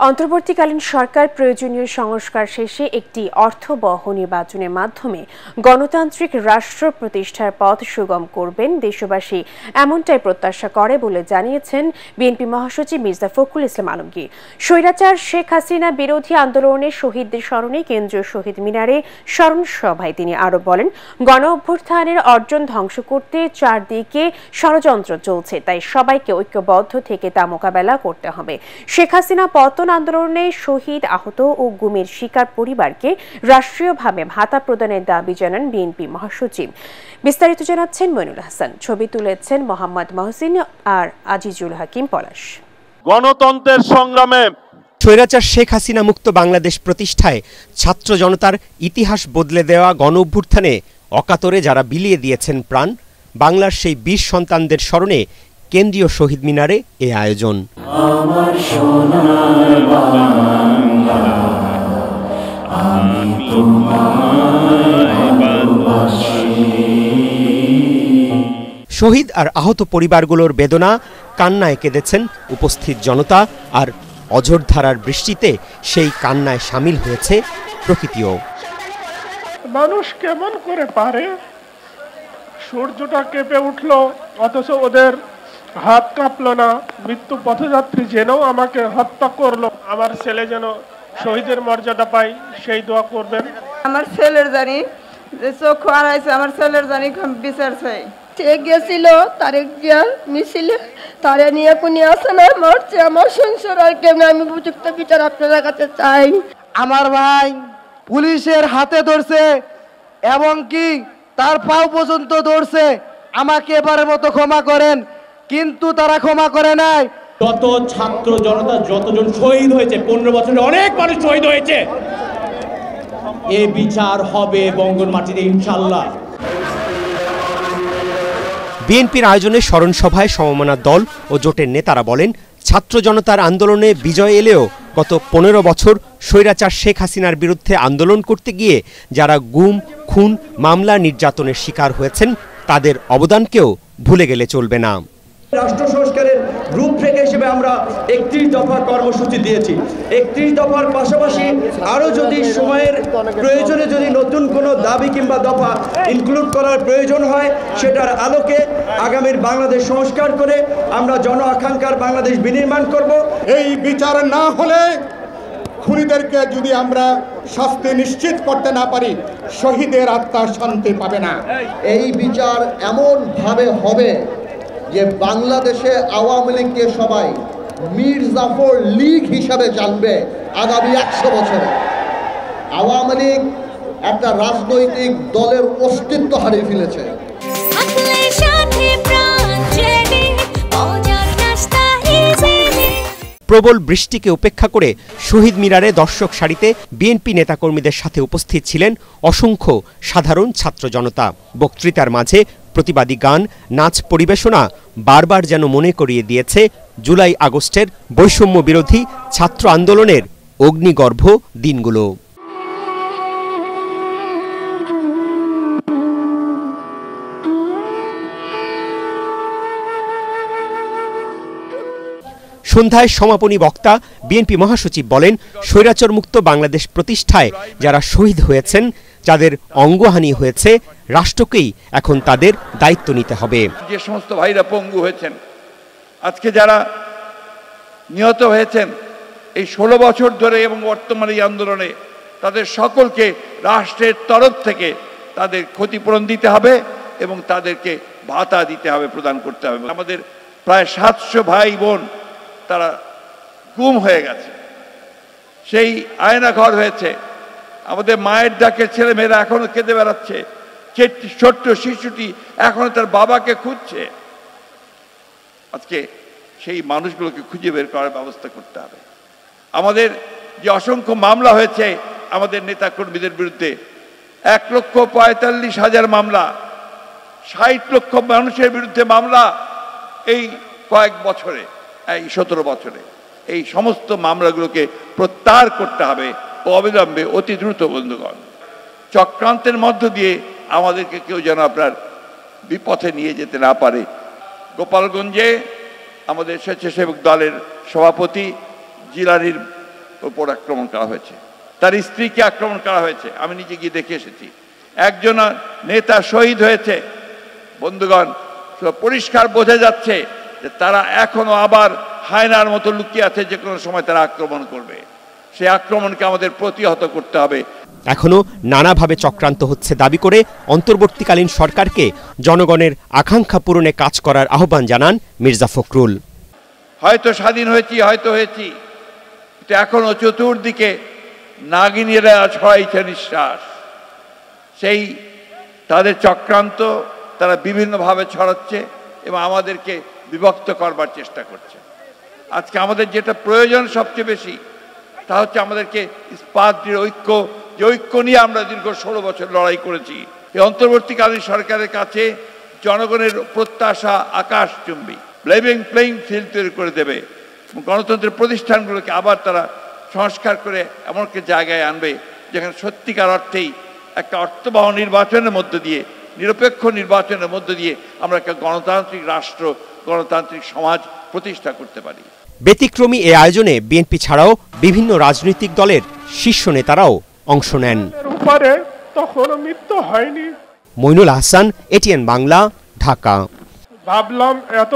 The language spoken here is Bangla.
অন্তর্বর্তীকালীন সরকার প্রয়োজনীয় সংস্কার শেষে একটি অর্থবহ নির্বাচনের মাধ্যমে গণতান্ত্রিক রাষ্ট্র প্রতিষ্ঠার পথ সুগম করবেন দেশবাসী, এমনটাই প্রত্যাশা করে বলে জানিয়েছেন বিএনপি মহাসচিব মির্জা ফখরুল ইসলাম আলমগীর। স্বৈরাচার শেখ হাসিনা বিরোধী আন্দোলনে শহীদদের স্মরণে কেন্দ্রীয় শহীদ মিনারে স্মরণ সভায় তিনি আরো বলেন, গণ অভ্যুত্থানের অর্জন ধ্বংস করতে চারদিকে ষড়যন্ত্র চলছে, তাই সবাইকে ঐক্যবদ্ধ থেকে তা মোকাবেলা করতে হবে। শেখ হাসিনা পতন আন্দোলনে শহীদ, আহত ও গুমের শিকার পরিবারকে রাষ্ট্রীয়ভাবে ভাতা প্রদানের দাবি জানান বিএনপি মহাসচিব। বিস্তারিত জানাচ্ছেন মইনুল হাসান, ছবি তুলেছেন মোহাম্মদ মহসিন আর আজিজুল হাকিম পলাশ। গণতন্ত্রের সংগ্রামে স্বৈরাচার শেখ হাসিনা মুক্ত বাংলাদেশ প্রতিষ্ঠায় ছাত্র জনতার ইতিহাস বদলে দেওয়া গণ অভ্যুত্থানে অকাতরে যারা বিলিয়ে দিয়েছেন প্রাণ, বাংলার সেই বীর সন্তানদের স্মরণে কেন্দ্রীয় শহীদ মিনারে এ আয়োজন। শহীদ আর আহত পরিবারগুলোর বেদনা কান্নায় কেঁদেছেন উপস্থিত জনতা, আর অঝোরধারার বৃষ্টিতে সেই কান্নায় সামিল হয়েছে প্রকৃতিও। মানুষ কেমন করে পারে, সূর্যটা কেঁপে উঠলো অথচ ওদের হাত কাঁপলো না। মৃত্যু পথযাত্রী জেনেও আমাকে হত্যা করলো। আমার ছেলে যেন শহীদের মর্যাদা পায়, সেই দোয়া করবেন। আমার ছেলের জানি যে চোখ হারাইছে, আমার ছেলের জানি বিচার চাই। ঠিক গেছিল তারেক জিয়ার মিছিলে, তারে নিয়ে কোনি আসে না মরছে আমার সংসার, আর কেমন আমি উপযুক্ত বিচার আপনাদের কাছে চাই। আমার ভাই পুলিশের হাতে ধরছে এবং কি তার পাও পর্যন্ত ধরছে, আমাকে এবারের মতো ক্ষমা করেন, কিন্তু তারা ক্ষমা করে নাই। যত ছাত্র জনতা যতজন শহীদ হয়েছে, 15 বছরে অনেক মানুষ শহীদ হয়েছে, এ বিচার হবে বঙ্গর মাটিতে ইনশাআল্লাহ। বিএনপির আয়োজনে স্মরণ সভায় সমমনা দল ও জোটের নেতারা বলেন, ছাত্র জনতার আন্দোলনে বিজয় এলেও গত 15 বছর স্বৈরাচার শেখ হাসিনার বিরুদ্ধে আন্দোলন করতে গিয়ে যারা গুম, খুন, মামলা, নির্যাতনের শিকার হয়েছেন তাদের অবদানকেও ভুলে গেলে চলবে না। রাষ্ট্র সংস্কারের রূপরেখা হিসেবে আমরা 31 দফা কর্মসূচি দিয়েছি। 31 দফার পাশাপাশি আরো যদি সময়ের প্রয়োজনে যদি নতুন কোনো দাবি কিংবা দফা ইনক্লুড করার প্রয়োজন হয়, সেটার আলোকে আগামীর বাংলাদেশ সংস্কার করে আমরা জন আকাঙ্ক্ষার বাংলাদেশ বিনির্মাণ করব। এই বিচার না হলে, খুনিদেরকে যদি আমরা শাস্তি নিশ্চিত করতে না পারি, শহীদের আত্মা শান্তি পাবে না। এই বিচার এমন ভাবে হবে যে বাংলাদেশে আওয়ামী লীগকে সবাই মীর জাফর লীগ হিসাবে জানবে। আগামী 100 বছরে আওয়ামী লীগ একটা রাজনৈতিক দলের অস্তিত্ব হারিয়ে ফেলেছে। প্রবল বৃষ্টিকে উপেক্ষা করে শহীদ মিনারে দর্শক সারিতে বিএনপি নেতাকর্মীদের সাথে উপস্থিত ছিলেন অসংখ্য সাধারণ ছাত্র জনতা। বক্তৃতার মাঝে প্রতিবাদী গান, নাচ পরিবেশনা বারবার যেন মনে করিয়ে দিয়েছে জুলাই আগস্টের বৈষম্য বিরোধী ছাত্র আন্দোলনের অগ্নিগর্ভ দিনগুলো। সন্ধ্যায় সমাপনী বক্তা বিএনপি মহাসচিব বলেন, স্বৈরাচার মুক্ত বাংলাদেশ প্রতিষ্ঠায় যারা শহীদ হয়েছেন, যাদের অঙ্গহানি হয়েছে, রাষ্ট্রকেই এখন তাদের দায়িত্ব নিতে হবে। যে সমস্ত ভাইরা পঙ্গু হয়েছেন, আজকে যারা নিহত হয়েছেন এই 16 বছর ধরে এবং বর্তমানে এই আন্দোলনে, তাদের সকলকে রাষ্ট্রের তরফ থেকে তাদের ক্ষতিপূরণ দিতে হবে এবং তাদেরকে ভাতা দিতে হবে, প্রদান করতে হবে। আমাদের প্রায় 700 ভাই বোন তারা গুম হয়ে গেছে, সেই আয়না ঘর হয়েছে। আমাদের মায়ের ডাকের ছেলে মেয়েরা এখনো কেঁদে বেড়াচ্ছে, ছোট্ট শিশুটি এখনো তার বাবাকে খুঁজছে। আজকে সেই মানুষগুলোকে খুঁজে বের করার ব্যবস্থা করতে হবে। আমাদের যে অসংখ্য মামলা হয়েছে আমাদের নেতা কর্মীদের বিরুদ্ধে, 1,45,000 মামলা, 60 লক্ষ মানুষের বিরুদ্ধে মামলা এই কয়েক বছরে, এই 17 বছরে। এই সমস্ত মামলাগুলোকে প্রত্যাহার করতে হবে অবিলম্বে, অতি দ্রুত। বন্ধুগণ, চক্রান্তের মধ্য দিয়ে আমাদেরকে কেউ যেন আপনার বিপথে নিয়ে যেতে না পারে। গোপালগঞ্জে আমাদের স্বেচ্ছাসেবক দলের সভাপতি জিলানির উপর আক্রমণ করা হয়েছে, তার স্ত্রীকে আক্রমণ করা হয়েছে। আমি নিজে গিয়ে দেখে এসেছি। একজন নেতা শহীদ হয়েছে। বন্ধুগণ, পরিষ্কার বোঝা যাচ্ছে যে তারা এখনো আবার হায়নার মতো লুকিয়ে আছে, যে কোনো সময় তারা আক্রমণ করবে। সেই আক্রমণকে আমাদের প্রতিহত করতে হবে। এখনো নানাভাবে চক্রান্ত হচ্ছে দাবি করে অন্তর্বর্তীকালীন সরকারকে জনগণের আকাঙ্ক্ষা পূরণে কাজ করার আহ্বান জানান মির্জা ফখরুল। হয়তো স্বাধীন হয়েছি, কিন্তু এখনো চতুর্দিকে নাগিনীরা ছড়াইছে নিঃশ্বাস। সেই তাদের চক্রান্ত তারা বিভিন্নভাবে ছড়াচ্ছে এবং আমাদেরকে বিভক্ত করবার চেষ্টা করছে। আজকে আমাদের যেটা প্রয়োজন সবচেয়ে বেশি, তা হচ্ছে আমাদেরকে ইস্পাত ঐক্য, যে ঐক্য নিয়ে আমরা দীর্ঘ 16 বছর লড়াই করেছি। এই অন্তর্বর্তীকালীন সরকারের কাছে জনগণের প্রত্যাশা আকাশচুম্বী, লেভেল প্লেইং ফিল্ড তৈরি করে দেবে। গণতন্ত্রের প্রতিষ্ঠানগুলোকে আবার তারা সংস্কার করে এমন একটি জায়গায় আনবে যেখানে সত্যিকার অর্থেই একটা অর্থবহ নির্বাচনের মধ্য দিয়ে, নিরপেক্ষ নির্বাচনের মধ্য দিয়ে আমরা একটা গণতান্ত্রিক রাষ্ট্র, গণতান্ত্রিক সমাজ প্রতিষ্ঠা করতে পারি। ব্যতিক্রমী এই আয়োজনে বিএনপি ছাড়াও বিভিন্ন রাজনৈতিক দলের শীর্ষ নেতারাও অংশ নেন। উপরে তখনও মৃত্যু হয়নি। মইনুল আহসান, এটিএন বাংলা, ঢাকা। ভাবলাম এত